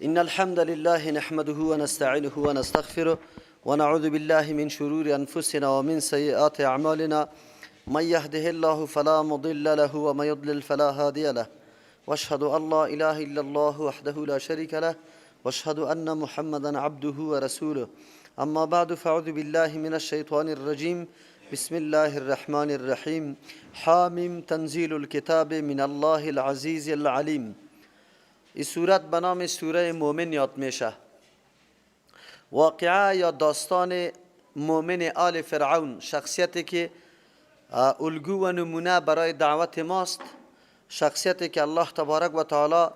إن الحمد لله نحمده ونستعينه ونستغفره ونعوذ بالله من شرور أنفسنا ومن سيئات أعمالنا من يهده الله فلا مضل له ومن يضلل فلا هادي له واشهد أن لا إله إلا الله وحده لا شريك له واشهد أن محمدا عبده ورسوله أما بعد فأعوذ بالله من الشيطان الرجيم بسم الله الرحمن الرحيم حامیم تنزيل الكتاب من الله العزيز العليم. این سورت به نام سوره مومن یاد میشه. واقعه یا داستان مومن آل فرعون، شخصیتی که الگو و نمونه برای دعوت ماست، شخصیتی که الله تبارک و تعالی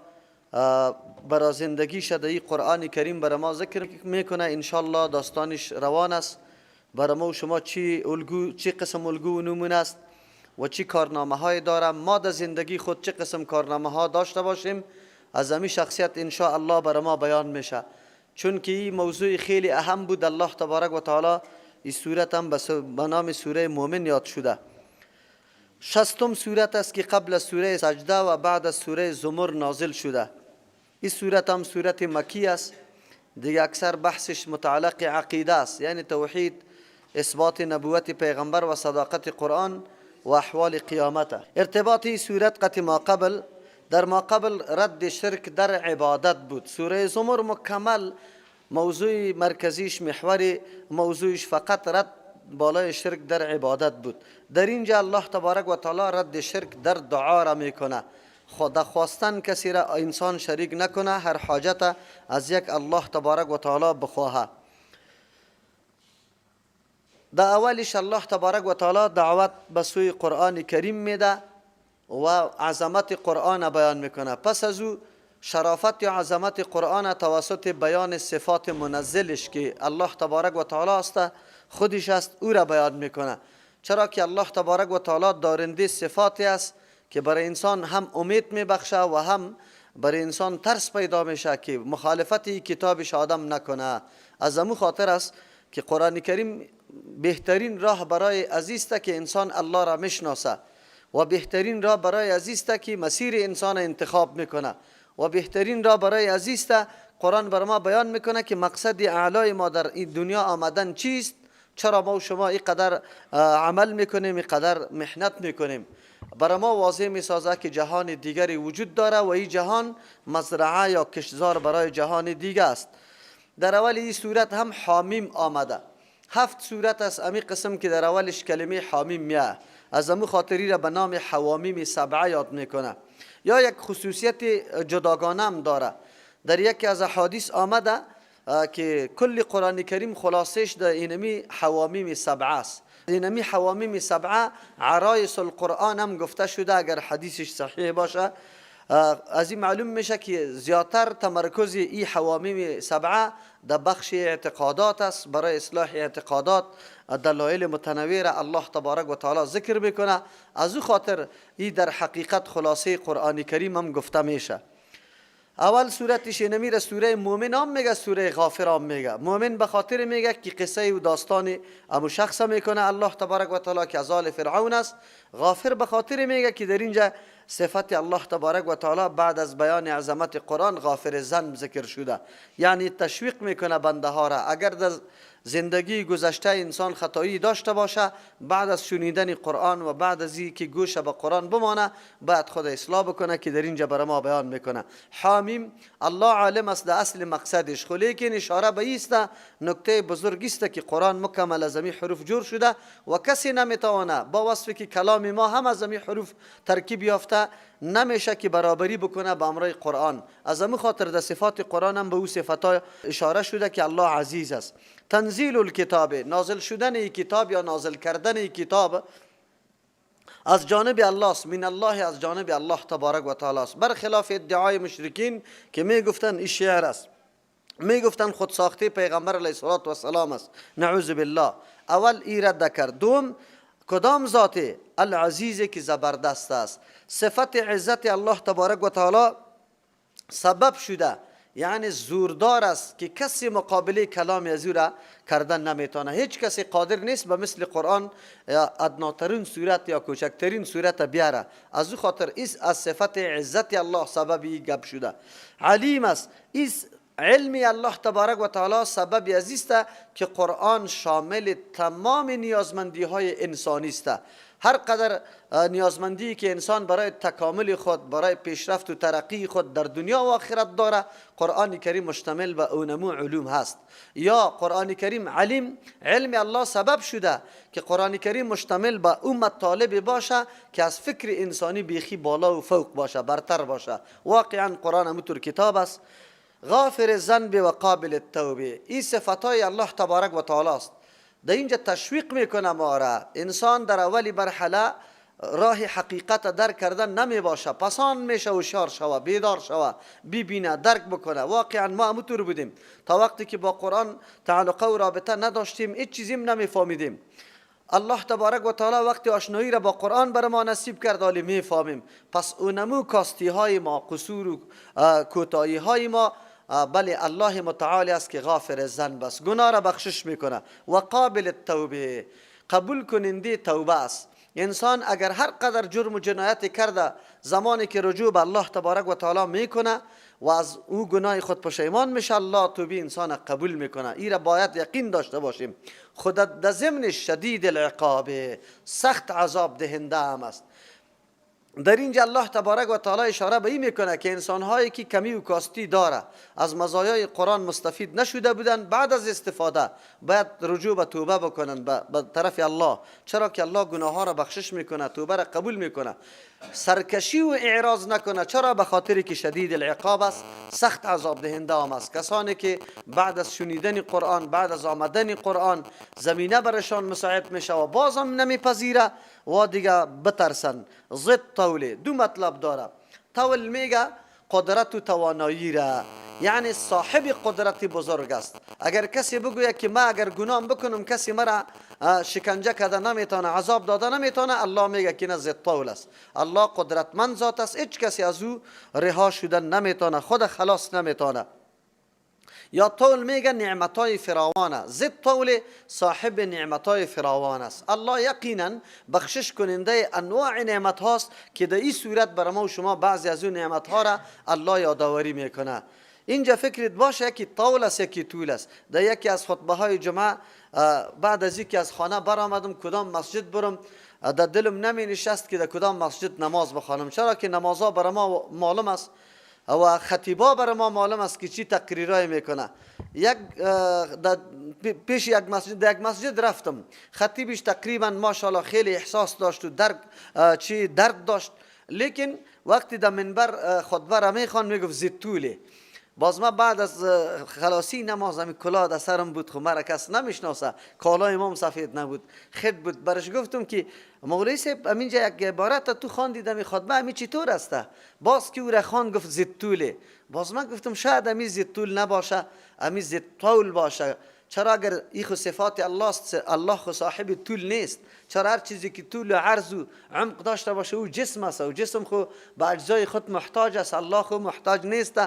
برای زندگیش در این قرآن کریم برای ما ذکر میکنه. انشالله داستانش روان است. برای ما و شما چی قسم الگو و نمونه است و چی کارنامه های داره، ما در زندگی خود چه قسم کارنامه ها داشته باشیم، از همین شخصیت انشاء الله برای ما بیان میشه. چون که این موضوع خیلی اهم بود. الله تبارک و تعالی این سورت هم به نام سوره مومن یاد شده. 60م سورت است که قبل از سوره سجده و بعد از سوره زمر نازل شده. این سورت هم سورت مکی است. دیگه اکثر بحثش متعلق عقیده است، یعنی توحید، اثبات نبوت پیغمبر و صداقت قرآن و احوال قیامت. ارتباط این سورت قط ما قبل، در ما قبل رد شرک در عبادت بود. سوره زمر مکمل موضوع مرکزیش، محور موضوعش فقط رد بالای شرک در عبادت بود. در اینجا الله تبارک و تعالی رد شرک در دعا را میکنه. خدا خواستن کسی را انسان شریک نکنه، هر حاجت از یک الله تبارک و تعالی بخواه. در اولش الله تبارک و تعالی دعوت به سوی قرآن کریم میده و عظمت قرآن بیان میکنه. پس از او شرافت یا عظمت قرآن توسط بیان صفات منزلش که الله تبارک و تعالی است، خودش است، او را بیان میکنه. چرا که الله تبارک و تعالی دارنده صفاتی است که برای انسان هم امید میبخشه و هم برای انسان ترس پیدا میشه که مخالفت کتابش آدم نکنه. از امو خاطر است که قرآن کریم بهترین راه برای عزیزت که انسان الله را میشناسه و بهترین راه برای عزیزت که مسیر انسان انتخاب میکنه و بهترین راه برای عزیزت قرآن بر ما بیان میکنه که مقصد اعلای ما در این دنیا آمدن چیست، چرا ما و شما اینقدر عمل میکنیم، اینقدر محنت میکنیم. برای ما واضح میسازه که جهان دیگری وجود داره و این جهان مزرعه یا کشتزار برای جهان دیگه است. در اول این صورت هم حامیم آمده. 7 صورت است امی قسم که در اولش کلمه حامیم میاد. از امو خاطری را به نام حوامیم سبعه یاد میکنه. یا یک خصوصیت جداگانه هم داره. در یکی از احادیث آمده که کل قرآن کریم خلاصش در اینمی حوامیم سبعه است. اینمی حوامیم سبعه عرایس القرآن هم گفته شده اگر حدیثش صحیح باشه. از این معلوم میشه که زیادتر تمرکز این حوامیم سبعه در بخش اعتقادات است. برای اصلاح اعتقادات دلایل متنوع را الله تبارک و تعالی ذکر میکنه. از او خاطر این در حقیقت خلاصه قرآن کریم هم گفته میشه. اول سورتش اینمی را سوره مومن هم میگه، سوره غافر هم میگه. مومن به خاطر میگه که قصه و داستان امو شخص میکنه الله تبارک و تعالی که از آل فرعون است. غافر به خاطر میگه که در اینجا صفت الله تبارک و تعالی بعد از بیان عظمت قرآن غافر ذنب ذکر شده، یعنی تشویق میکنه بنده ها را اگر در زندگی گذشته انسان خطایی داشته باشه، بعد از شنیدن قرآن و بعد از اینکه گوش به قرآن بمانه بعد خود اصلاح بکنه که در اینجا برای ما بیان میکنه. حامیم الله عالم است در اصل مقصدش، لیکن اشاره به ایست نکته بزرگی است که قرآن مکمل از همین حروف جور شده و کسی نمیتونه با وصفی که کلام ما هم از همین حروف ترکیب یافته نمیشه که برابری بکنه با امرای قرآن. از همین خاطر در صفات قرآن هم به او صفات اشاره شده که الله عزیز است. تنزیل الکتاب، نازل شدن ای کتاب یا نازل کردن ای کتاب از جانب الله است، من الله، از جانب الله تبارک و تعالی است. برخلاف ادعای مشرکین که میگفتن این شعر است، میگفتن خود ساخته پیغمبر علیه السلام است، نعوذ بالله. اول این رد کرد. دوم کدام ذات العزیز که زبردست است. صفت عزت الله تبارک و تعالی سبب شده، یعنی زوردار است که کسی مقابله کلام از او را کردن نمیتونه. هیچ کسی قادر نیست به مثل قرآن ادناترین صورت یا کوچکترین صورت بیاره. از او خاطر از صفت عزت الله سببی گپ شده. علیم است، علم الله تبارک و تعالی سبب ازی است که قرآن شامل تمام نیازمندی های انسانی است. هر قدر نیازمندی که انسان برای تکامل خود، برای پیشرفت و ترقی خود در دنیا و آخرت داره، قرآن کریم مشتمل به اونمو علوم هست. یا قرآن کریم علم الله سبب شده که قرآن کریم مشتمل به اون مطالب باشه که از فکر انسانی بیخی بالا و فوق باشه، برتر باشه. واقعا قرآن همونطور کتاب است. غافر الذنب و قابل التوبه، این صفتای الله تبارک و تعالی است. در اینجا تشویق میکنه ما را انسان در اولی مرحله راه حقیقت درک کردن نمی باشه، پسان میشه هوشیار شوه، بیدار شوه، ببینه، درک بکنه. واقعا ما همونطور بودیم تا وقتی که با قرآن تعلق و رابطه نداشتیم، هیچ چیزی نمیفهمیدیم. الله تبارک و تعالی وقتی آشنایی را با قرآن بر ما نصیب کرد، حالی میفهمیم. پس اونمو کاستی های ما، قصور و کوتاهی های ما، بله الله متعال است که غافر الذنب است، گناه را بخشش میکنه. و قابل التوبه، قبول کننده توبه است. انسان اگر هر قدر جرم و جنایت کرده، زمانی که رجوع به الله تبارک و تعالی میکنه و از او گناه خود پشیمان میشه، الله توبه انسان قبول میکنه. این را باید یقین داشته باشیم. خود در ضمن شدید العقاب، سخت عذاب دهنده هم است. در اینجا الله تبارک و تعالی اشاره به این میکنه که انسانهایی که کمی و کاستی داره، از مزایای قرآن مستفید نشده بودن، بعد از استفاده باید رجوع به توبه بکنن به طرف الله، چرا که الله گناه ها را بخشش میکنه، توبه را قبول میکنه. سرکشی و اعراض نکنه، چرا؟ به خاطری که شدید العقاب است، سخت عذاب دهنده هم است. کسانی که بعد از شنیدن قرآن، بعد از آمدن قرآن زمینه برشان مساعد میشه و بازم نمیپذیره و دیگه بترسن. ضد طول دو مطلب داره. طول میگه قدرت و توانایی را، یعنی صاحب قدرت بزرگ است. اگر کسی بگوید که من اگر گناه بکنم کسی مرا شکنجه کرده نمیتونه، عذاب داده نمیتونه، الله میگه که نه، ضد طول است. الله قدرتمند ذات است، هیچ کسی از او رها شدن نمیتونه، خود خلاص نمیتونه. یا طول میگه نعمتای فراوانه، ضد طول صاحب نعمتای فراوان است. الله یقینا بخشش کننده انواع نعمت هاست که در این صورت بر ما و شما بعضی از اون نعمت ها را الله یادآوری میکنه. اینجا فکرت باشه که طول است یکی طول است. در یکی از خطبه های جمعه بعد از اینکه از خانه برآمدم کدام مسجد برم، در دلم نمی نشست که در کدام مسجد نماز بخوانم، چرا که نمازها بر ما معلوم است و خطیبا بر ما معلوم است که چی تقریرای میکنه. پیش یک مسجد رفتم، خطیبش تقریبا ماشاءالله خیلی احساس داشت و درد داشت، لیکن وقتی در منبر خطبه را میخوان میگفت زید طوله. باز ما بعد از خلاصی نماز همی کلاه در سرم بود، خب مرا کس نمیشناسه، کالای امام سفید نبود، خط بود. برش گفتم که مولوی صاحب همینجا یک عبارت تو خواندید می خطبه همی چطور است؟ باز که او را خواند گفت زید طوله. باز من گفتم شاید همی زید طول نباشه، همی زید طول باشه. چرا؟ اگر این خو صفات الله است، الله خو صاحب طول نیست. چرا؟ هر چیزی که طول و عرض و عمق داشته باشه او جسم است و جسم خو به اجزای خود محتاج است، الله خو محتاج نیست.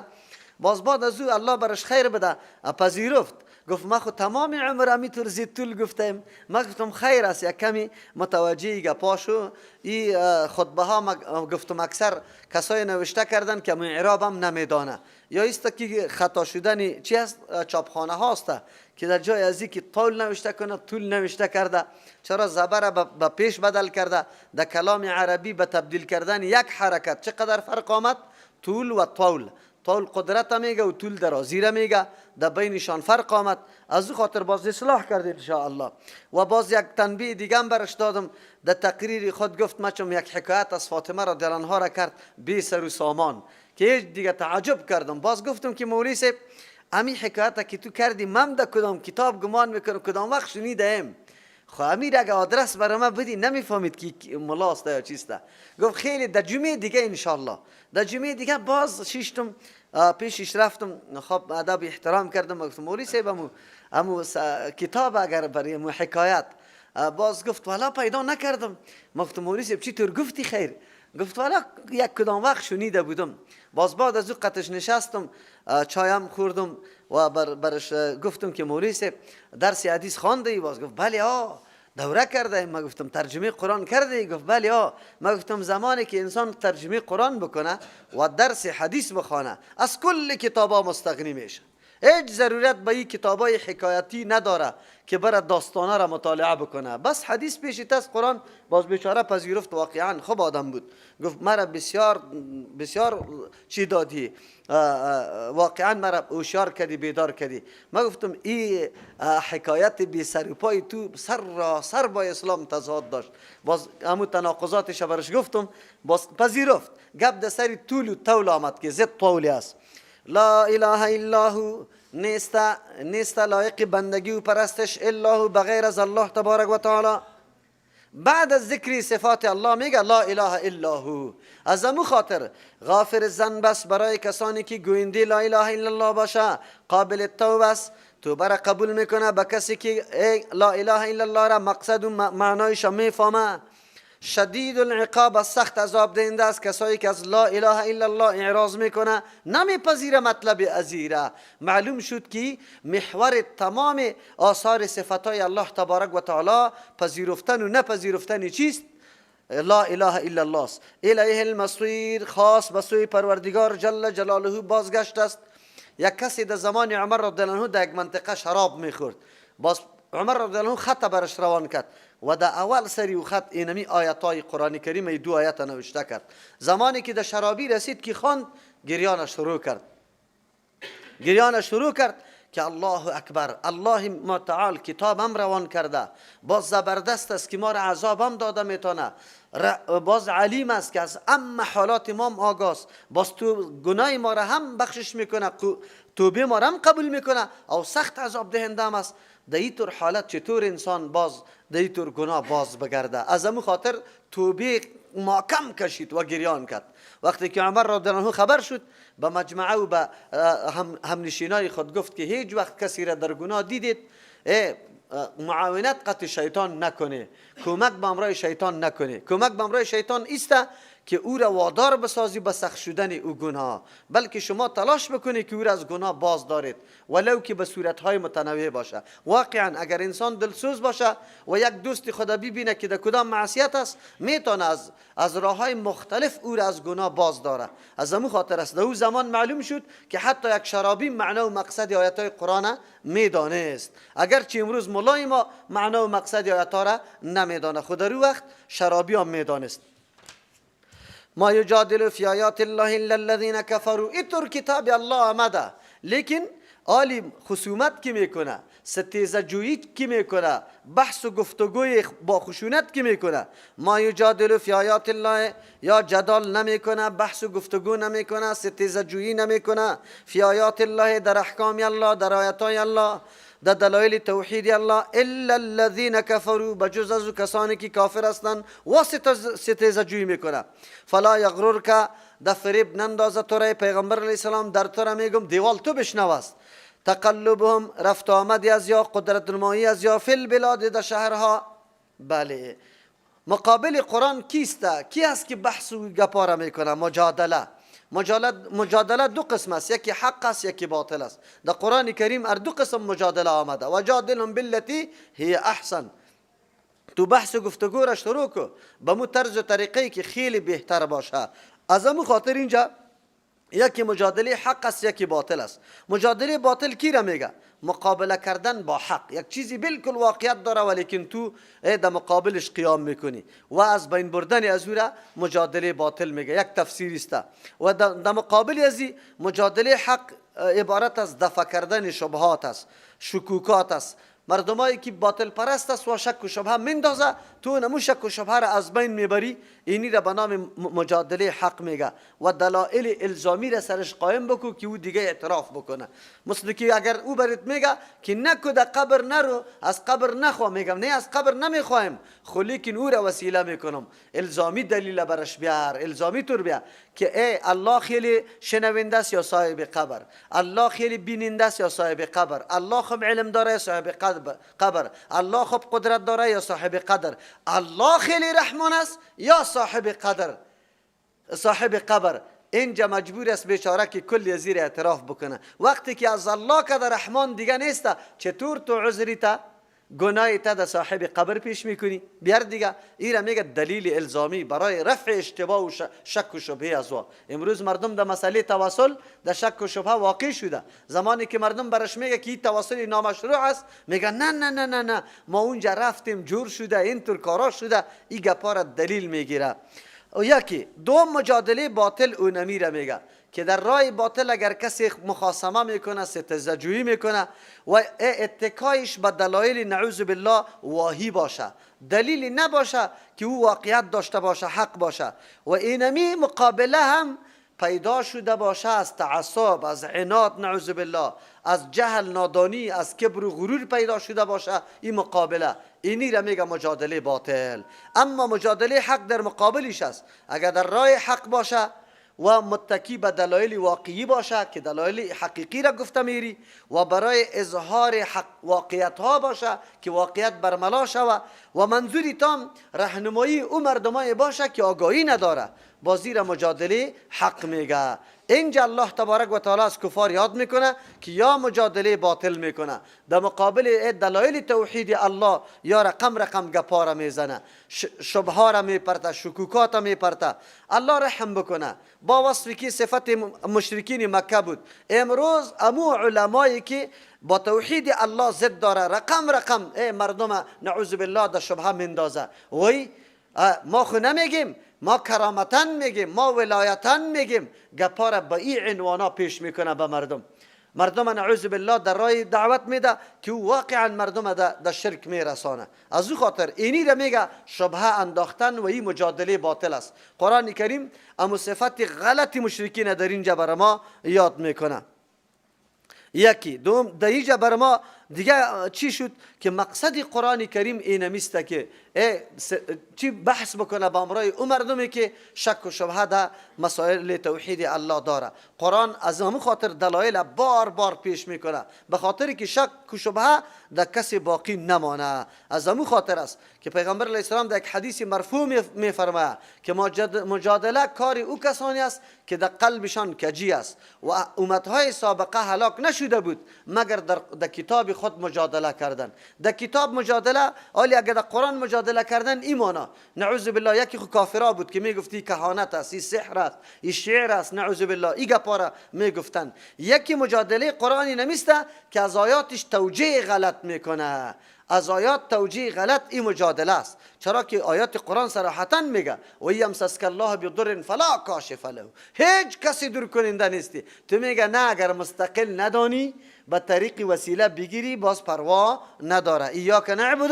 باز بعد از او الله برش خیر بده پذیرفت، گفت ما خود تمام عمر همینطور زید طول گفتم. ما گفتم خیر است، یک کمی متوجه گپاشو. این خطبه ها گفتم اکثر کسای نوشته کردن که اعراب هم نمیدانه، یا است که خطا شدن چی است چاپخانه هاست که در جای از اینکه طول نوشته کنه طول نوشته کرده. چرا؟ زبر به پیش بدل کرده، در کلام عربی به تبدیل کردن یک حرکت چقدر فرق آمد؟ طول و طول. طول قدرت میگه و طول درازی را میگه، در بینشان فرق آمد. از او خاطر باز اصلاح کردید ان شاء الله. و باز یک تنبیه دیگه هم برش دادم در تقریر خود، گفت ما چون یک حکایت از فاطمه رضی الله عنها را کرد بی سر و سامان که هیچ دیگه تعجب کردم. باز گفتم که مولوی صاحب امی حکایت که تو کردی من در کدام کتاب گمان میکنم کدام وقت شنیدم، خب امیر اگه آدرس برای من بدی نمیفهمید که ملاست یا چیسته. گفت خیلی در جمعه دیگه انشالله، در جمعه دیگه باز شیشتم پیشش رفتم، خب ادب احترام کردم، گفتم مولی صاحب امو کتاب اگر برای مو حکایت، باز گفت والا پیدا نکردم. گفتم مولی صاحب چی طور گفتی خیر؟ گفت والا یک کدام وقت شنیده بودم. باز بعد از او قطش نشستم چایم خوردم و برش گفتم که مولی صاحب درس حدیث خوانده ای؟ باز گفت بله دوره کرده. ما گفتم ترجمه قرآن کرده ای؟ گفت بله ما گفتم زمانی که انسان ترجمه قرآن بکنه و درس حدیث بخونه از کل کتابا مستغنی میشه. هیچ ضرورت به این کتابای حکایتی نداره که بره داستانه را مطالعه بکنه. بس حدیث پیشیت از قرآن باز بیچاره پذیرفت، واقعا خوب آدم بود، گفت مرا بسیار بسیار چی دادی، واقعا مرا هوشیار کردی، بیدار کردی. ما گفتم این حکایت بی سر و پای تو سر با اسلام تضاد داشت. باز همون تناقضاتش برش گفتم، باز پذیرفت. گپ در سر طول و طول آمد که زد طولی است. لا اله الا هو، نیست لایق بندگی و پرستش الا هو، بغیر از الله تبارک و تعالی. بعد از ذکر صفات الله میگه لا اله الا هو. از امو خاطر غافر الذنب است برای کسانی که گوینده لا اله الا الله باشه، قابل توبه است، توبه را قبول میکنه به کسی که لا اله الا الله را مقصد و معنایش میفهمه. شدید العقاب، سخت عذاب دهنده است کسایی که از لا اله الا الله اعراض میکنه، نمیپذیره مطلب ازیره. معلوم شد که محور تمام آثار صفتای الله تبارک و تعالی پذیرفتن و نپذیرفتن چیست؟ لا اله الا الله است. الیه المصیر، خاص به سوی پروردگار جل جلاله بازگشت است. یک کسی در زمان عمر رضی الله عنه در یک منطقه شراب میخورد، باز عمر رضی الله عنه خط برش روان کرد و در اول سری و خط اینمی آیاتای قرآن کریم ای 2 آیت نوشته کرد. زمانی که در شرابی رسید که خواند، گریان شروع کرد که الله اکبر، الله متعال کتابم روان کرده، باز زبردست است که ما را عذابم داده میتونه، باز علیم است که از حالات ما آگاست، باز تو گناه ما را هم بخشش میکنه، توبه ما را هم قبول میکنه، او سخت عذاب دهنده است. در این طور حالت چطور انسان باز در این طور گناه باز بگرده؟ از همون خاطر توبه محکم کشید و گریان کرد. وقتی که عمر رضی الله عنه خبر شد، به مجمعه و به همنشینای خود گفت که هیچ وقت کسی را در گناه دیدید معاونت قطع شیطان نکنه، کمک به امرای شیطان نکنه. کمک به امرای شیطان ایسته که او را وادار بسازی به سخت شدن او گناه، بلکه شما تلاش بکنید که او را از گناه باز دارید، ولو که به صورتهای متنوع باشه. واقعا اگر انسان دلسوز باشه و یک دوست خدا ببینه که در کدام معصیت است، میتونه از راههای مختلف او را از گناه باز داره. از همون خاطر است در او زمان معلوم شد که حتی یک شرابی معنا و مقصد آیاتهای قرآن میدانست، اگرچه امروز ملای ما معنا و مقصد آیاتها را نمیدانه، خود در او وقت شرابی هم میدانست. ما یجادل فی آیات الله الا الذین کفروا. اینطور کتاب الله آمده، لیکن عالم خصومت کی میکنه، ستیزه جویی کی میکنه، بحث و گفتگوی با خشونت کی میکنه. ما یجادل فی آیات الله، یا جدال نمیکنه، بحث و گفتگو نمیکنه، ستیزه جویی نمیکنه فی آیات الله، در احکام الله، در آیاتای الله، در دلایل توحید الله، الا الذين كفروا، بجز از کسانی که کافر هستند و ستیزه جویی میکنه. فلا یغررک، در فریب نندازه تو را پیغمبر علیه السلام، در تو را میگم دیوال تو بشنوست. تقلبهم، رفت آمدی از یا قدرت نمایی از یا فی البلاد، در شهرها. بله، مقابل قرآن کیسته؟ کی هست که بحث و گپاره میکنه؟ مجادله 2 قسم است، یکی حق است یکی باطل است. در قرآن کریم 2 قسم مجادله آمده. و جادلهم بالتی هی احسن، تو بحث و گفتگو را شروع کن به مو طرز و طریقی که خیلی بهتر باشه. از همون خاطر اینجا یکی مجادله حق است یکی باطل است. مجادله باطل کی را میگه؟ مقابله کردن با حق، یک چیزی بالکل واقعیت داره ولیکن تو در مقابلش قیام میکنی و از بین بردن از او را مجادله باطل میگه. یک تفسیر است. و در مقابل از مجادله حق عبارت از دفع کردن شبهات است، شکوکات است. مردمایی که باطل پرست است و شک و شبهه مندازه، تو نمو شک و شبهه را از بین میبری، اینی را به نام مجادله حق میگه. و دلایل الزامی را سرش قائم بکو که او دیگه اعتراف بکنه. مثل که اگر او برات میگه که نکو در قبر نرو، از قبر نخوا، میگم نه از قبر نمیخوایم، خو لیکن او را وسیله میکنم. الزامی دلیل برش بیار، الزامی طور بیار که ای الله خیلی شنونده است یا صاحب قبر، الله خیلی بیننده است یا صاحب قبر، الله خوب علم داره یا صاحب قبر، الله خوب قدرت داره یا صاحب قدر، الله خیلی رحمان است یا صاحب قبر. اینجا مجبور است بیچاره که کل زیر اعتراف بکنه. وقتی که از الله که در رحمان دیگه نیسته، چطور تو عذری تا گناه تا در صاحب قبر پیش میکنی. بیار دیگه ایرا میگه دلیل الزامی برای رفع اشتباه و شک و شبهه از وا. امروز مردم در مسئله توسل در شک و شبهه واقع شده. زمانی که مردم برش میگه که این توسل نامشروع است، میگه نه نه نه نه نه ما اونجا رفتیم جور شده اینطور کارا شده. این گپا را دلیل میگیره. یکی دوم مجادله باطل او نمیره میگه که در راه باطل اگر کسی مخاصمه میکنه، ستیزجویی میکنه و اتکایش به دلایل نعوذ بالله واهی باشه، دلیلی نباشه که او واقعیت داشته باشه، حق باشه، و اینمی مقابله هم پیدا شده باشه از تعصب، از عناد نعوذ بالله، از جهل، نادانی، از کبر و غرور پیدا شده باشه، این مقابله اینی را میگه مجادله باطل. اما مجادله حق در مقابلش است. اگر در راه حق باشه و متکی به دلایل واقعی باشه که دلایل حقیقی را گفته میری، و برای اظهار حق واقعیت ها باشه که واقعیت برملا شوه، و منظوری تام راهنمایی او مردمای باشه که آگاهی نداره، بازی را مجادله حق میگه. اینجا الله تبارک و تعالی از کفار یاد میکنه که یا مجادله باطل میکنه، در مقابل دلایل توحید الله یا رقم گپا را میزنه، شبهه را میپرته، شکوکات را میپرته. الله رحم بکنه. با وصفی که صفت مشرکین مکه بود، امروز امو علمایی که با توحید الله ضد داره، رقم مردم نعوذ بالله در شبهه مندازه. وای ما خو نمیگیم، ما کرامتن میگیم، ما ولایتن میگیم، گپا را به این عنوانا پیش میکنه به مردم نعوذ بالله در راه دعوت میده که واقعا مردم در شرک میرسانه. از او خاطر اینی را میگه شبهه انداختن و این مجادله باطل است. قرآن کریم امو صفت غلط مشرکین در اینجا بر ما یاد میکنه. یکی دوم در اینجا بر ما دیگه چی شد که مقصد قرآن کریم اینمیسته که چی بحث بکنه با امرای اون مردمی که شک و شبهه در مسائل توحید الله داره. قرآن از همون خاطر دلایل بار پیش میکنه، به خاطری که شک و شبهه در کسی باقی نمانه. از همون خاطر است که پیغمبر علیه السلام در یک حدیث مرفوع میفرماید که مجادله کار او کسانی است که در قلبشان کجی است و امتهای سابقه هلاک نشده بود مگر در کتاب خود مجادله کردن. در کتاب مجادله، ولی اگر در قرآن مجادله کردن ایمانا نعوذ بالله یکی خو کافرا بود که میگفتی کهانت است، این سحر است، این شعر است، نعوذ بالله این گپا میگفتن. یکی مجادله قرآنی نمیسته که از آیاتش توجیه غلط میکنه، از آیات توجیه غلط این مجادله است. چرا که آیات قرآن صراحتا میگه و یمسسک الله بضر فلا کاشف له، هیچ کسی دور کننده نیستی. تو میگه نه، اگر مستقل ندانی به طریق وسیله بگیری باز پروا نداره. ایاک نعبد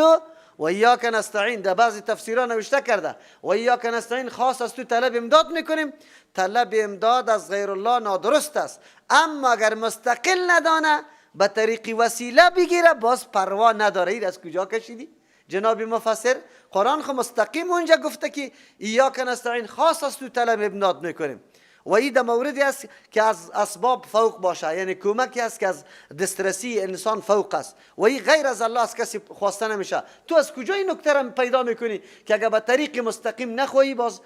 و ایاک نستعین، در بعضی تفسیرها نوشته کرده و ایاک نستعین خاص از تو طلب امداد میکنیم. طلب امداد از غیر الله نادرست است، اما اگر مستقل ندانه به طریق وسیله بگیره باز پروا نداره. این از کجا کشیدی جناب مفسر؟ قرآن خو مستقیم اونجا گفته که ایاک نستعین خاص از تو طلب امداد میکنیم و این در موردی است که از اسباب فوق باشه، یعنی کمکی است که از دسترسی انسان فوق است و این غیر از الله از کسی خواسته نمیشه. تو از کجا این نکته را پیدا میکنی که اگر به طریق مستقیم نخواهی باز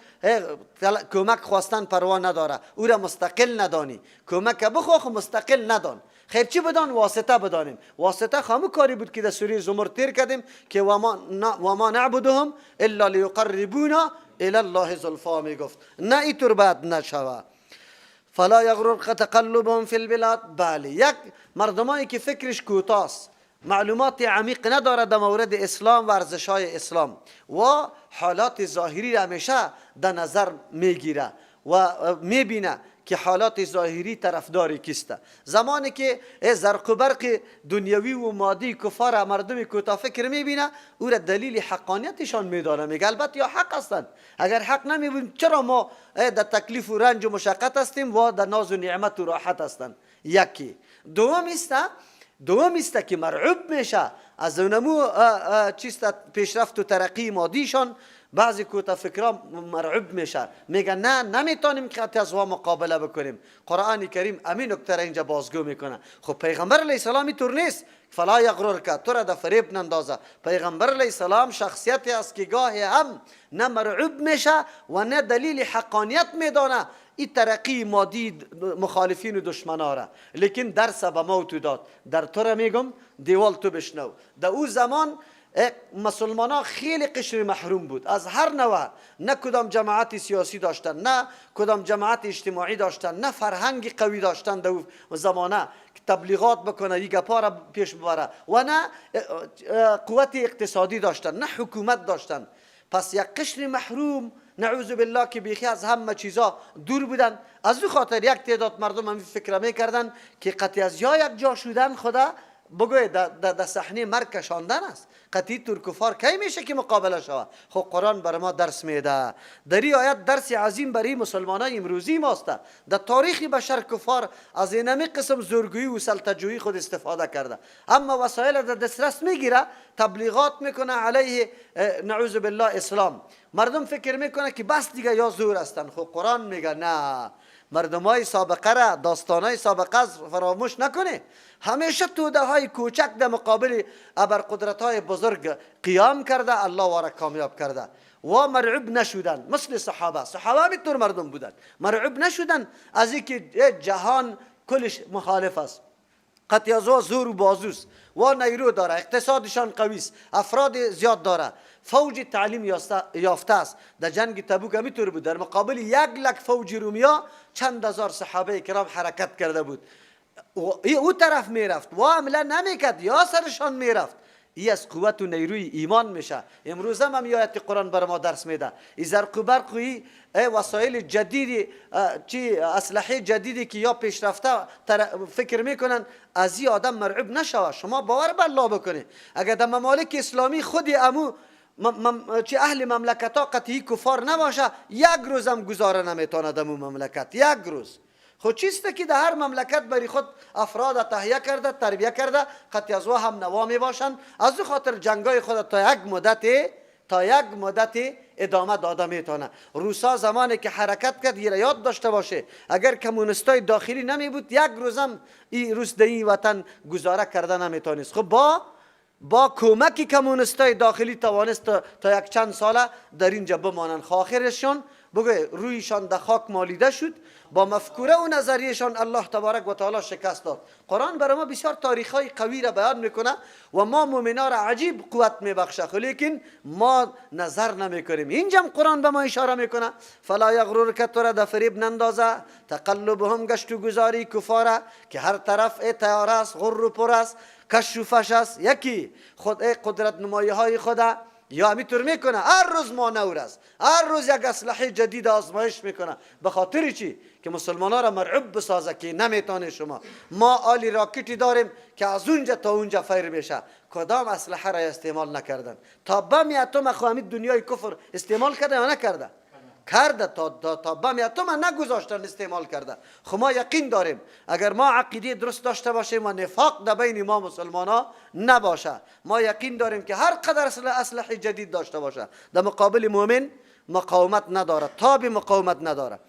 کمک خواستن پروا نداره، او را مستقل ندانی. کمک بخواه مستقل ندان، خیر چی بدان؟ واسطه بدانیم. واسطه خامو کاری بود که در سوره زمر تیر کردیم که و ما نعبدهم الا لیقربونا الی الله زلفا میگفت، نه اینطور باید نشوه. فلا یغررک تقلبهم فی البلاد. بله، یک مردمانی که فکرش کوتاست، معلومات عمیق نداره در مورد اسلام و ارزش‌های اسلام و حالات ظاهری را همیشه در نظر میگیره و میبینه که حالات ظاهری طرفداری کیسته. زمانی که زرق و برق دنیوی و مادی کفار مردم کوتا فکر میبینه، او را دلیل حقانیتشان میدانه، میگه البته یا حق هستند. اگر حق نمیبینیم چرا ما در تکلیف و رنج و مشقت هستیم و در ناز و نعمت و راحت هستند؟ یکی. دوم است که مرعوب میشه از اونمو چیست پیشرفت و ترقی مادیشان. بعضی کوتا فکرها مرعوب میشه، میگن نه نمیتونیم که از وا مقابله بکنیم. قرآن کریم امین نکته را اینجا بازگو میکنه. خب پیغمبر علیه السلام اینطور نیست. فلا یغررک، تو را در فریب نندازه. پیغمبر علیه السلام شخصیتی است که گاهی هم نه مرعوب میشه و نه دلیل حقانیت میدانه. این ترقی مادی مخالفین و دشمنا را، لیکن درس به ما تو داد. در تو را میگم دیوال تو بشنو. در او زمان مسلمان ها خیلی قشر محروم بود از هر نوع. نه کدام جماعت سیاسی داشتن، نه کدام جماعت اجتماعی داشتن، نه فرهنگ قوی داشتن در زمانه که تبلیغات بکنه، یک گپا را پیش ببره، و نه قوت اقتصادی داشتن، نه حکومت داشتن. پس یک قشر محروم نعوذ بالله که بیخی از همه چیزا دور بودن. از او خاطر یک تعداد مردم هم فکر میکردن که قطعی از یک جا شدن خدا بگوی در صحنه مرگ کشاندن است. قطعی ترکفار کی میشه که مقابله شود؟ خب قرآن بر ما درس میده. در این آیت درس عظیم برای مسلمانان امروزی ماست. در تاریخ بشر کفار از اینمی قسم زورگویی و سلطه‌جویی خود استفاده کرده، اما وسایل در دسترس میگیره، تبلیغات میکنه علیه نعوذ بالله اسلام. مردم فکر میکنه که بس دیگه یا زور هستن. خب قرآن میگه نه، مردمای سابقه را، داستانای سابقه فراموش نکنه. همیشه توده های کوچک در مقابل ابرقدرت های بزرگ قیام کرده، الله وارا کامیاب کرده و مرعوب نشودن. مثل صحابه میتور مردم بودن، مرعوب نشودن از اینکه جهان کلش مخالف است. قطعی از زور و بازوست و نیرو داره، اقتصادشان قوی است، افراد زیاد داره، فوج تعلیم یافته است. در جنگ تبوک میتور بود، در مقابل 1,00,000 فوج رومیا چند هزار صحابه کرام حرکت کرده بود. او طرف میرفت و عمله نمیکرد، یا سرشان میرفت. این از قوت و نیروی ایمان میشه. امروز هم آیت قرآن بر ما درس میده. این زرق و برق، وسایل جدیدی، اسلحه جدیدی که یا پیشرفته فکر میکنن از این آدم مرعوب نشوه. شما باور به الله بکنید، اگر در ممالک اسلامی خودی امو اهل مملکت ها قطعی کفار نباشه، یک روز هم گذاره نمیتونه در مملکت، یک روز. خود چیسته که در هر مملکت برای خود افراد تهیه کرده، تربیه کرده، قطعی از هم نوا می باشند. از او خاطر جنگای خود تا یک مدت ادامه داده میتونه. روسا زمانی که حرکت کرد، یه یاد داشته باشه، اگر کمونیستای داخلی نمی بود، یک روز هم این روس در این وطن گذاره کرده نمیتونست. خب با کمک کمونیستای داخلی توانست تا یک چند ساله در اینجا بمانند. آخرشون بگوی رویشان در خاک مالیده شد. با مفکوره و نظریهشان الله تبارک و تعالی شکست داد. قرآن برای ما بسیار تاریخ‌های قوی را بیان میکنه و ما مؤمنان را عجیب قوت میبخشه، لیکن ما نظر نمیکنیم. اینجا قرآن به ما اشاره میکنه فلا یغررک، تو را در فریب نندازه، تقلبهم، گشت و گذاری کفاره که هر طرف تیار است، غر و پر است، کش و فش است. یکی خود قدرت نمایی های خدا یا میتور میکنه، هر روز مانور است، هر روز یک اسلحه جدید آزمایش میکنه. به خاطر چی؟ که مسلمانان را مرعوب بسازه که نمیتونه شما. ما آلی راکتی داریم که از اونجا تا اونجا فیر میشه. کدام اسلحه را استعمال نکردن؟ تا بم اتم خواهی دنیای کفر استعمال کرده یا نکرده؟ کرده. تا بم اتم نگذاشتن، استعمال کرده. خب ما یقین داریم اگر ما عقیده درست داشته باشیم و نفاق در بین ما مسلمان ها نباشه، ما یقین داریم که هر قدر اسلحه جدید داشته باشه در مقابل مؤمن مقاومت نداره، تاب مقاومت نداره.